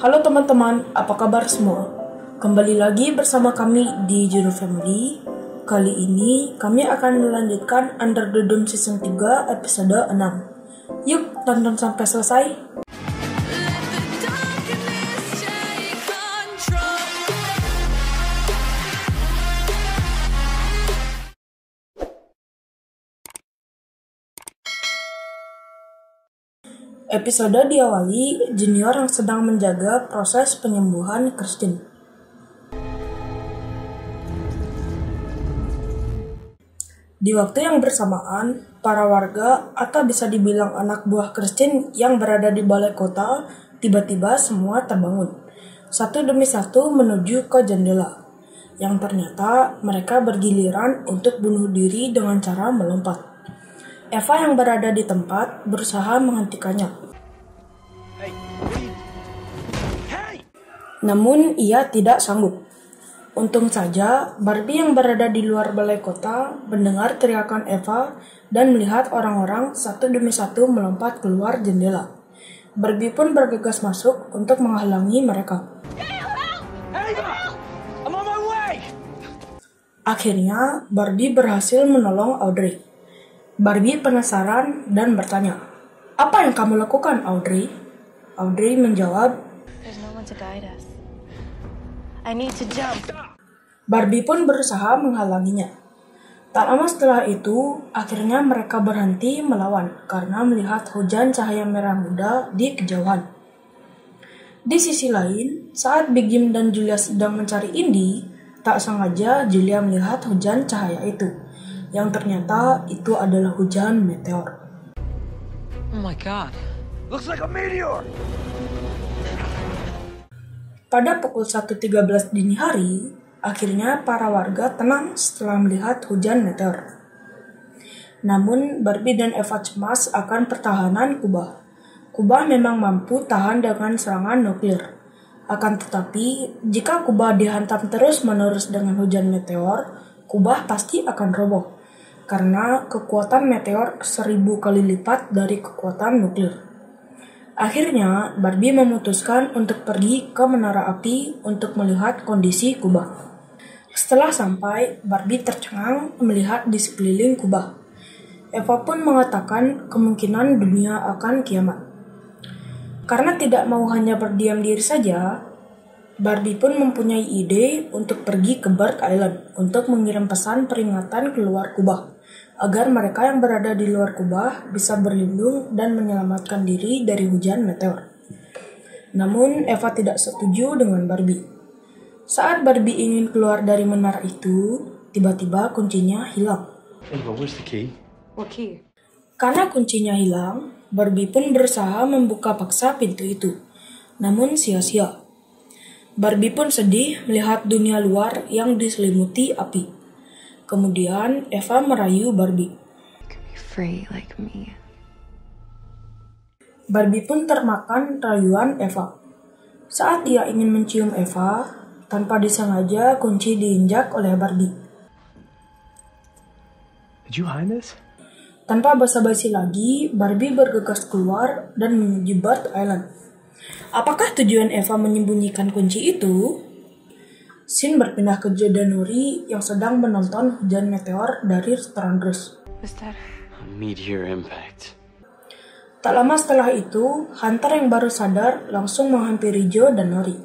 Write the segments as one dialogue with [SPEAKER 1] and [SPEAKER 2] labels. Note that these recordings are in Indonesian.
[SPEAKER 1] Halo teman-teman, apa kabar semua? Kembali lagi bersama kami di Juno Family. Kali ini kami akan melanjutkan Under the Dome Season 3 episode 6. Yuk tonton sampai selesai. Episode diawali Junior yang sedang menjaga proses penyembuhan Christine. Di waktu yang bersamaan, para warga atau bisa dibilang anak buah Christine yang berada di balai kota tiba-tiba semua terbangun, satu demi satu menuju ke jendela, yang ternyata mereka bergiliran untuk bunuh diri dengan cara melompat. Eva yang berada di tempat berusaha menghentikannya. Namun ia tidak sanggup. Untung saja Barbie yang berada di luar balai kota mendengar teriakan Eva dan melihat orang-orang satu demi satu melompat keluar jendela. Barbie pun bergegas masuk untuk menghalangi mereka. Akhirnya Barbie berhasil menolong Audrey. Barbie penasaran dan bertanya, "Apa yang kamu lakukan, Audrey?" Audrey menjawab,
[SPEAKER 2] "There's no one to guide us. I need to jump."
[SPEAKER 1] Barbie pun berusaha menghalanginya. Tak lama setelah itu, akhirnya mereka berhenti melawan karena melihat hujan cahaya merah muda di kejauhan. Di sisi lain, saat Big Jim dan Julia sedang mencari Indy, tak sengaja Julia melihat hujan cahaya itu, yang ternyata itu adalah hujan meteor.
[SPEAKER 3] Oh my god, looks like a meteor.
[SPEAKER 1] Pada pukul 1.13 dini hari, akhirnya para warga tenang setelah melihat hujan meteor. Namun Barbie dan Eva cemas akan pertahanan Kubah. Kubah memang mampu tahan dengan serangan nuklir. Akan tetapi, jika Kubah dihantam terus-menerus dengan hujan meteor, Kubah pasti akan roboh. Karena kekuatan meteor 1000 kali lipat dari kekuatan nuklir. Akhirnya, Barbie memutuskan untuk pergi ke menara api untuk melihat kondisi Kubah. Setelah sampai, Barbie tercengang melihat di sekeliling Kubah. Eva pun mengatakan kemungkinan dunia akan kiamat. Karena tidak mau hanya berdiam diri saja, Barbie pun mempunyai ide untuk pergi ke Bird Island untuk mengirim pesan peringatan keluar Kubah, agar mereka yang berada di luar Kubah bisa berlindung dan menyelamatkan diri dari hujan meteor. Namun Eva tidak setuju dengan Barbie. Saat Barbie ingin keluar dari menara itu, tiba-tiba kuncinya hilang.
[SPEAKER 3] Ava, where's the key?
[SPEAKER 2] What key?
[SPEAKER 1] Karena kuncinya hilang, Barbie pun berusaha membuka paksa pintu itu, namun sia-sia. Barbie pun sedih melihat dunia luar yang diselimuti api. Kemudian Eva merayu Barbie.
[SPEAKER 2] Be free like me.
[SPEAKER 1] Barbie pun termakan rayuan Eva. Saat ia ingin mencium Eva, tanpa disengaja kunci diinjak oleh Barbie.
[SPEAKER 3] Did you hide this?
[SPEAKER 1] Tanpa basa-basi lagi, Barbie bergegas keluar dan menuju Bird Island. Apakah tujuan Eva menyembunyikan kunci itu? Scene berpindah ke Joe dan Nori yang sedang menonton hujan meteor dari restoran Bruce.
[SPEAKER 2] Was that?
[SPEAKER 3] A meteor impact.
[SPEAKER 1] Tak lama setelah itu, Hunter yang baru sadar langsung menghampiri Joe dan Nori.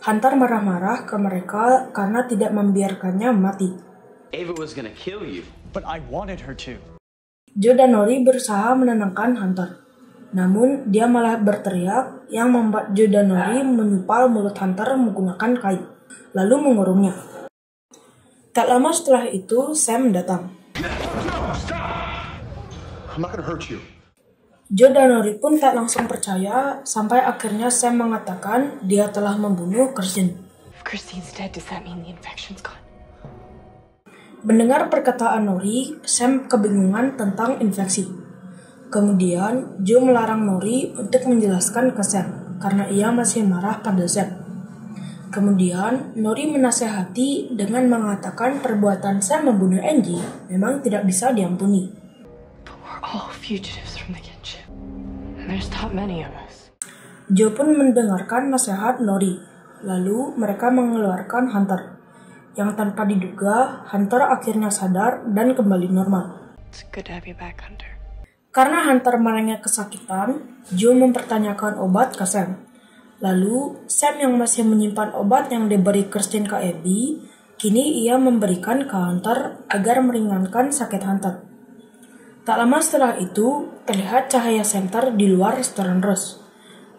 [SPEAKER 1] Hunter marah-marah ke mereka karena tidak membiarkannya mati.
[SPEAKER 3] Ava was gonna kill you.
[SPEAKER 4] But I wanted her to.
[SPEAKER 1] Joe dan Nori berusaha menenangkan Hunter. Namun, dia malah berteriak yang membuat Joe dan Nori menyupal mulut Hunter menggunakan kain, lalu mengurungnya. Tak lama setelah itu, Sam datang.
[SPEAKER 5] I'm not gonna hurt you.
[SPEAKER 1] Joe dan Nori pun tak langsung percaya sampai akhirnya Sam mengatakan dia telah membunuh Christine.
[SPEAKER 2] If Christine's dead, does that mean the infection's gone?
[SPEAKER 1] Mendengar perkataan Nori, Sam kebingungan tentang infeksi. Kemudian, Joe melarang Nori untuk menjelaskan ke Sam karena ia masih marah pada Sam. Kemudian, Nori menasehati dengan mengatakan perbuatan Sam membunuh Angie memang tidak bisa diampuni.
[SPEAKER 2] But we're all fugitives from the kitchen. And there's not many of us.
[SPEAKER 1] Joe pun mendengarkan nasihat Nori. Lalu mereka mengeluarkan Hunter. Yang tanpa diduga, Hunter akhirnya sadar dan kembali normal.
[SPEAKER 2] It's good to have you back, Hunter.
[SPEAKER 1] Karena Hunter merengek kesakitan, Joe mempertanyakan obat ke Sam. Lalu, Sam yang masih menyimpan obat yang diberi Kirsten ke Abby, kini ia memberikan ke Hunter agar meringankan sakit Hunter. Tak lama setelah itu, terlihat cahaya senter di luar restoran Rose.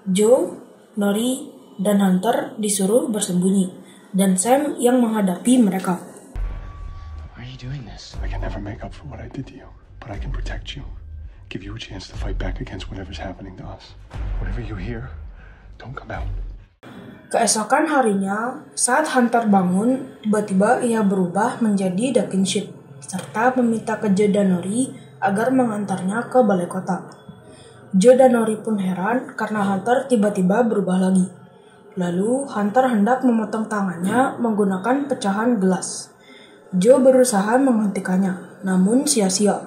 [SPEAKER 1] Joe, Nori, dan Hunter disuruh bersembunyi, dan Sam yang menghadapi mereka.
[SPEAKER 3] Why are you doing this?
[SPEAKER 4] I can never make up for what I did to you, but I can protect you. Give you a chance to fight back against whatever's happening to us. Whatever you hear, don't come out.
[SPEAKER 1] Keesokan harinya, saat Hunter bangun, tiba-tiba ia berubah menjadi The Kinship, serta meminta ke Joe dan Nori agar mengantarnya ke balai kota. Joe dan Nori pun heran karena Hunter tiba-tiba berubah lagi. Lalu Hunter hendak memotong tangannya menggunakan pecahan gelas. Joe berusaha menghentikannya, namun sia-sia.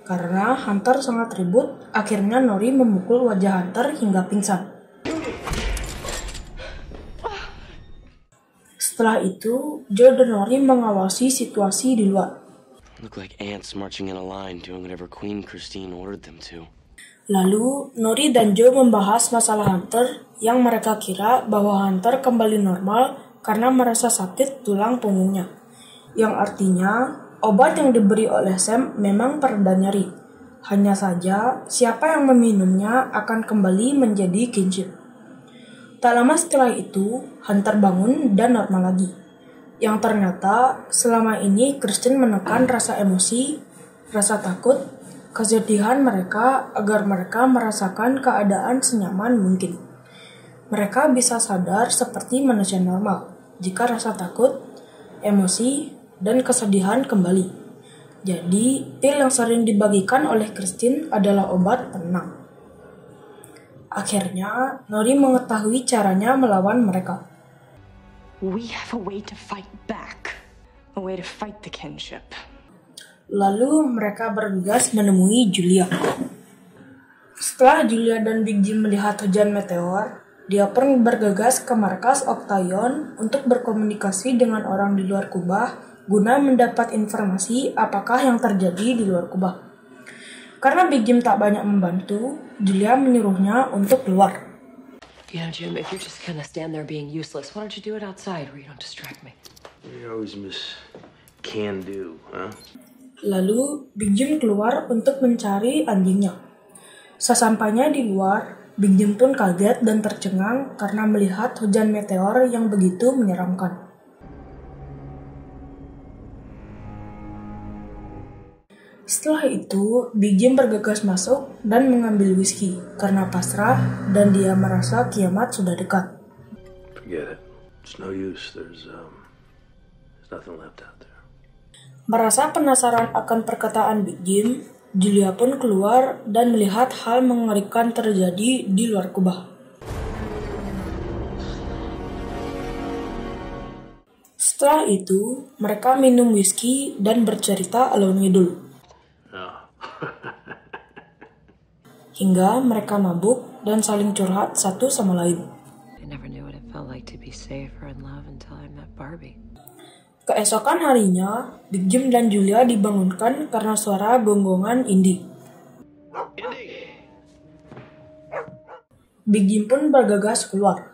[SPEAKER 1] Karena Hunter sangat ribut, akhirnya Nori memukul wajah Hunter hingga pingsan. Setelah itu, Joe dan Nori mengawasi situasi di luar.
[SPEAKER 5] Look like ants marching in a line doing whatever Queen Christine ordered them to.
[SPEAKER 1] Lalu, Nori dan Joe membahas masalah Hunter yang mereka kira bahwa Hunter kembali normal karena merasa sakit tulang punggungnya. Yang artinya, obat yang diberi oleh Sam memang pereda nyeri. Hanya saja, siapa yang meminumnya akan kembali menjadi kinship. Tak lama setelah itu, Hunter bangun dan normal lagi. Yang ternyata, selama ini Kirsten menekan rasa emosi, rasa takut, kesedihan mereka agar mereka merasakan keadaan senyaman mungkin. Mereka bisa sadar seperti manusia normal jika rasa takut, emosi, dan kesedihan kembali. Jadi, pil yang sering dibagikan oleh Kirsten adalah obat penenang. Akhirnya, Nori mengetahui caranya melawan mereka.
[SPEAKER 2] We have a way to fight back. A way to fight the kinship.
[SPEAKER 1] Lalu mereka bergegas menemui Julia. Setelah Julia dan Big Jim melihat hujan meteor, dia pun bergegas ke markas Octagon untuk berkomunikasi dengan orang di luar kubah guna mendapat informasi apakah yang terjadi di luar kubah. Karena Big Jim tak banyak membantu, Julia menyuruhnya untuk keluar.
[SPEAKER 6] You know, Jim, if you're just gonna stand there being useless, why don't you do it outside where you don't distract me?
[SPEAKER 5] You always miss can do, huh?
[SPEAKER 1] Lalu, Big Jim keluar untuk mencari anjingnya. Sesampainya di luar, Big Jim pun kaget dan tercengang karena melihat hujan meteor yang begitu menyeramkan. Setelah itu, Big Jim bergegas masuk dan mengambil whisky karena pasrah dan dia merasa kiamat sudah dekat.
[SPEAKER 5] Forget it. It's no use. There's nothing left out there.
[SPEAKER 1] Merasa penasaran akan perkataan Big Jim, Julia pun keluar dan melihat hal mengerikan terjadi di luar kubah. Setelah itu, mereka minum whisky dan bercerita alur ngidul. Hingga mereka mabuk dan saling curhat satu sama lain.
[SPEAKER 6] I never knew what it felt like to be safe or in love until I met Barbie.
[SPEAKER 1] Keesokan harinya, Big Jim dan Julia dibangunkan karena suara gonggongan Indy. Big Jim pun bergegas keluar.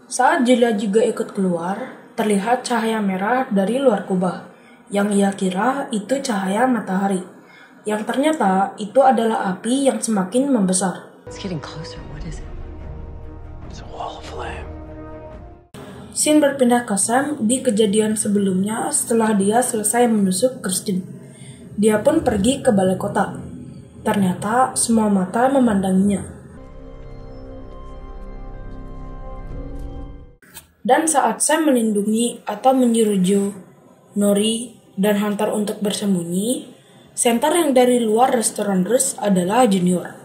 [SPEAKER 1] Saat Julia juga ikut keluar, terlihat cahaya merah dari luar kubah, yang ia kira itu cahaya matahari. Yang ternyata itu adalah api yang semakin membesar.
[SPEAKER 6] It's getting closer. What is it?
[SPEAKER 5] It's a wall of flame.
[SPEAKER 1] Scene berpindah ke Sam di kejadian sebelumnya setelah dia selesai menusuk Kirsten. Dia pun pergi ke balai kota. Ternyata semua mata memandanginya. Dan saat Sam melindungi atau menyuruh Joe, Nori, dan Hunter untuk bersembunyi, senter yang dari luar restoran Rose adalah Junior.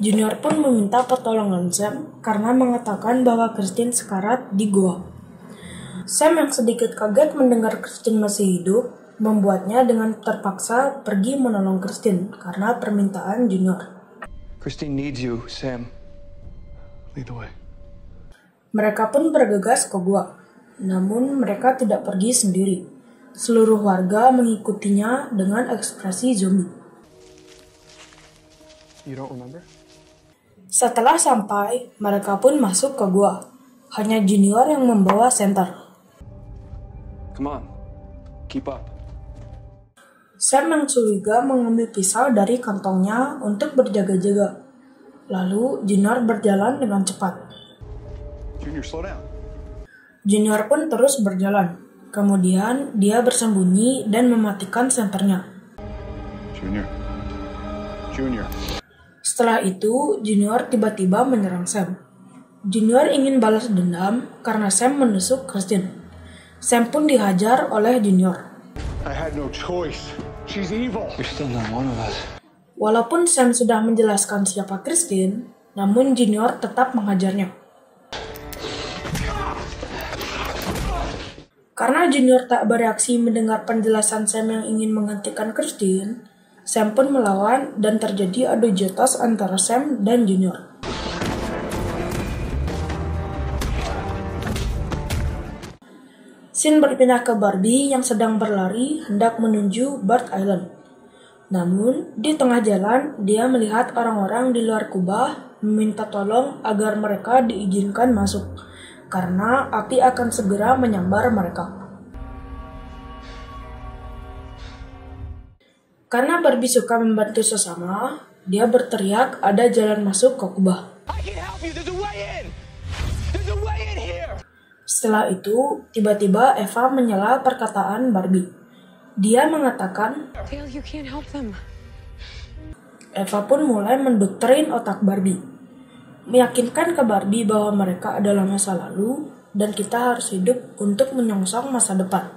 [SPEAKER 1] Junior pun meminta pertolongan Sam karena mengatakan bahwa Kirsten sekarat di goa. Sam yang sedikit kaget mendengar Kirsten masih hidup, membuatnya dengan terpaksa pergi menolong Kirsten karena permintaan Junior.
[SPEAKER 7] Christine needs you, Sam.
[SPEAKER 4] Lead the way.
[SPEAKER 1] Mereka pun bergegas ke gua. Namun mereka tidak pergi sendiri. Seluruh warga mengikutinya dengan ekspresi zombie.
[SPEAKER 4] You don't remember?
[SPEAKER 1] Setelah sampai, mereka pun masuk ke gua. Hanya Junior yang membawa senter.
[SPEAKER 4] Come on. Keep up.
[SPEAKER 1] Sam yang curiga mengambil pisau dari kantongnya untuk berjaga-jaga. Lalu Junior berjalan dengan cepat.
[SPEAKER 4] Junior, slow down.
[SPEAKER 1] Junior pun terus berjalan. Kemudian dia bersembunyi dan mematikan senternya.
[SPEAKER 4] Junior. Junior.
[SPEAKER 1] Setelah itu, Junior tiba-tiba menyerang Sam. Junior ingin balas dendam karena Sam menusuk Christine. Sam pun dihajar oleh Junior.
[SPEAKER 4] I had no choice. She's evil. You're still not one of us.
[SPEAKER 1] Walaupun Sam sudah menjelaskan siapa Christine, namun Junior tetap menghajarnya. Karena Junior tak bereaksi mendengar penjelasan Sam yang ingin menggantikan Christine, Sam pun melawan dan terjadi adu jotos antara Sam dan Junior. Scene berpindah ke Barbie yang sedang berlari hendak menuju Bird Island. Namun, di tengah jalan, dia melihat orang-orang di luar kubah meminta tolong agar mereka diizinkan masuk, karena api akan segera menyambar mereka. Karena Barbie suka membantu sesama, dia berteriak ada jalan masuk ke kubah. Setelah itu, tiba-tiba Eva menyela perkataan Barbie. Dia mengatakan,
[SPEAKER 6] Dale, you can't help them.
[SPEAKER 1] Eva pun mulai mendoktrin otak Barbie, meyakinkan ke Barbie bahwa mereka adalah masa lalu dan kita harus hidup untuk menyongsong masa depan.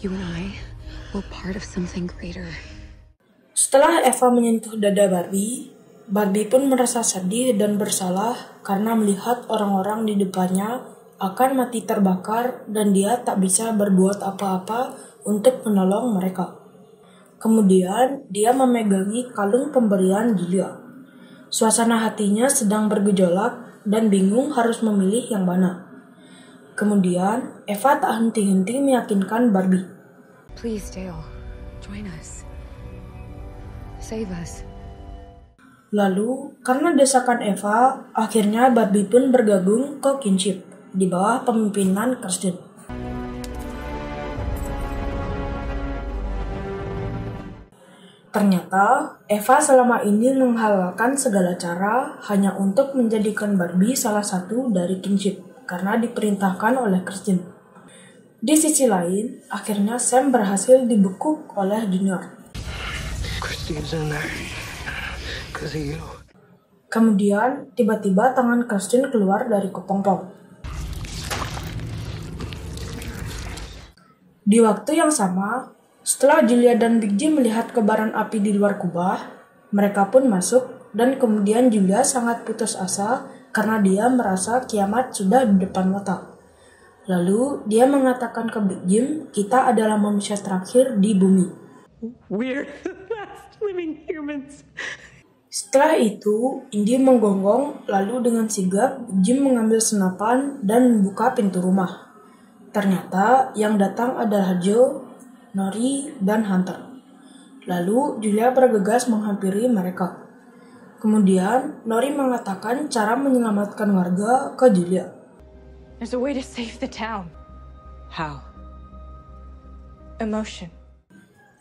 [SPEAKER 6] You and I were part of something greater.
[SPEAKER 1] Setelah Eva menyentuh dada Barbie, Barbie pun merasa sedih dan bersalah karena melihat orang-orang di depannya akan mati terbakar dan dia tak bisa berbuat apa-apa untuk menolong mereka. Kemudian, dia memegangi kalung pemberian Julia. Suasana hatinya sedang bergejolak dan bingung harus memilih yang mana. Kemudian, Eva tak henti-henti meyakinkan Barbie.
[SPEAKER 6] Please, Dale, join us. Save us.
[SPEAKER 1] Lalu, karena desakan Eva, akhirnya Barbie pun bergabung ke Kinship di bawah pemimpinan Christine. Ternyata, Eva selama ini menghalalkan segala cara hanya untuk menjadikan Barbie salah satu dari Kinship karena diperintahkan oleh Christine. Di sisi lain, akhirnya Sam berhasil dibekuk oleh Junior.
[SPEAKER 5] Christine's in there. 'Cause of you.
[SPEAKER 1] Kemudian, tiba-tiba tangan Christine keluar dari kepompong. Di waktu yang sama, setelah Julia dan Big Jim melihat kobaran api di luar kubah, mereka pun masuk dan kemudian Julia sangat putus asa karena dia merasa kiamat sudah di depan mata. Lalu dia mengatakan ke Big Jim, kita adalah manusia terakhir di bumi.
[SPEAKER 2] We're the last living humans.
[SPEAKER 1] Setelah itu, Indy menggonggong lalu dengan sigap Jim mengambil senapan dan membuka pintu rumah. Ternyata yang datang adalah Joe, Nori, dan Hunter. Lalu Julia bergegas menghampiri mereka. Kemudian Nori mengatakan cara menyelamatkan warga ke Julia.
[SPEAKER 2] There's a way to save the town.
[SPEAKER 6] How?
[SPEAKER 2] Emotion.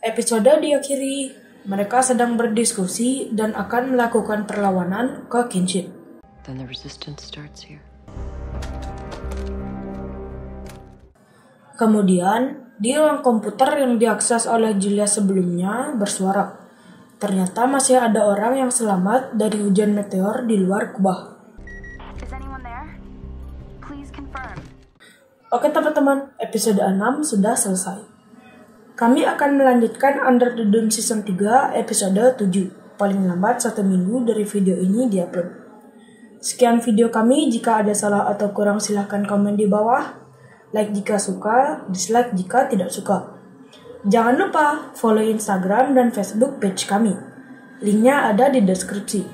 [SPEAKER 1] Episode diakhiri, mereka sedang berdiskusi dan akan melakukan perlawanan ke Kinship.
[SPEAKER 6] Then the resistance starts here.
[SPEAKER 1] Kemudian, di ruang komputer yang diakses oleh Julia sebelumnya bersuara. Ternyata masih ada orang yang selamat dari hujan meteor di luar kubah.
[SPEAKER 7] Is anyone there? Please confirm.
[SPEAKER 1] Oke teman-teman, episode 6 sudah selesai. Kami akan melanjutkan Under the Dome Season 3 episode 7, paling lambat 1 minggu dari video ini diupload. Sekian video kami, jika ada salah atau kurang silahkan komen di bawah. Like jika suka, dislike jika tidak suka. Jangan lupa follow Instagram dan Facebook page kami. Linknya ada di deskripsi.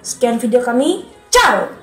[SPEAKER 1] Sekian video kami, ciao!